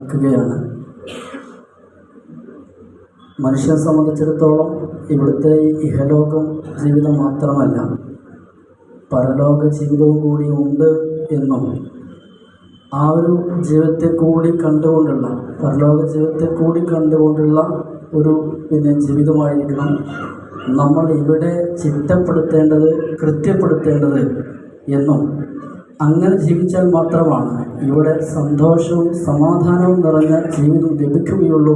ക്കുകയാണ്. മനുഷ്യനെ സംബന്ധിച്ചിടത്തോളം ഇവിടുത്തെ ഇഹലോകം ജീവിതം മാത്രമല്ല, പരലോക ജീവിതവും കൂടി ഉണ്ട് എന്നും ആ ഒരു ജീവിതത്തെ കൂടി കണ്ടുകൊണ്ടുള്ള പരലോക ജീവിതത്തെ കൂടി കണ്ടുകൊണ്ടുള്ള ഒരു ജീവിതമായിരിക്കണം നമ്മൾ ഇവിടെ ചിട്ടപ്പെടുത്തേണ്ടത്, കൃത്യപ്പെടുത്തേണ്ടത് എന്നും അങ്ങനെ ജീവിച്ചാൽ മാത്രമാണ് ഇവിടെ സന്തോഷവും സമാധാനവും നിറഞ്ഞ ജീവിതം ലഭിക്കുകയുള്ളൂ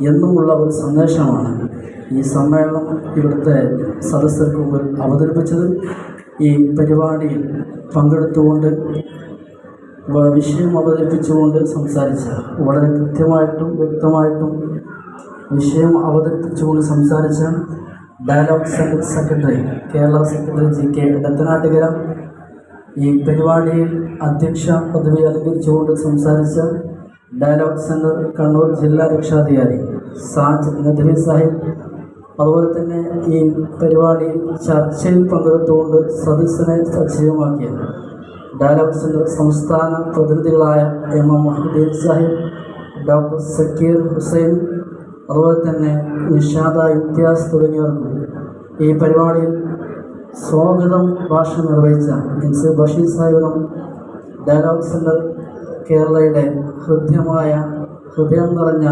എന്നുമുള്ള ഒരു സന്ദേശമാണ് ഈ സമ്മേളനം ഇവിടുത്തെ സദസ്യർക്ക് മുമ്പിൽ അവതരിപ്പിച്ചത്. ഈ പരിപാടിയിൽ പങ്കെടുത്തുകൊണ്ട് വിഷയം അവതരിപ്പിച്ചുകൊണ്ട് സംസാരിച്ച, വളരെ കൃത്യമായിട്ടും വ്യക്തമായിട്ടും വിഷയം അവതരിപ്പിച്ചുകൊണ്ട് സംസാരിച്ച dialogue secretary, Kerala secretary GK Edathanattukara, ഈ പരിപാടിയിൽ അധ്യക്ഷ പദവി അലങ്കരിച്ചുകൊണ്ട് സംസാരിച്ച ഡയലോഗ് സെൻറ്റർ കണ്ണൂർ ജില്ലാ രക്ഷാധികാരി സാജ് നദ്വി സാഹിബ്, അതുപോലെ തന്നെ ഈ പരിപാടിയിൽ ചർച്ചയിൽ പങ്കെടുത്തുകൊണ്ട് സദസ്സിനെ സജീവമാക്കിയ ഡയലോഗ് സെൻറ്റർ സംസ്ഥാന പ്രതിനിധികളായ MM മൊഹീദ്ദീൻ സാഹിബ്, ഡോക്ടർ സക്കീർ ഹുസൈൻ, അതുപോലെ തന്നെ നിഷാദ ഇംതിയാസ് തുടങ്ങിയവർക്കും ഈ പരിപാടിയിൽ സ്വാഗതം ഭാഷണം നിർവഹിച്ച NC ബഷീർ സാഹിബിനും ഡയലോഗ് സെൻറ്റർ കേരളയുടെ ഹൃദയം നിറഞ്ഞ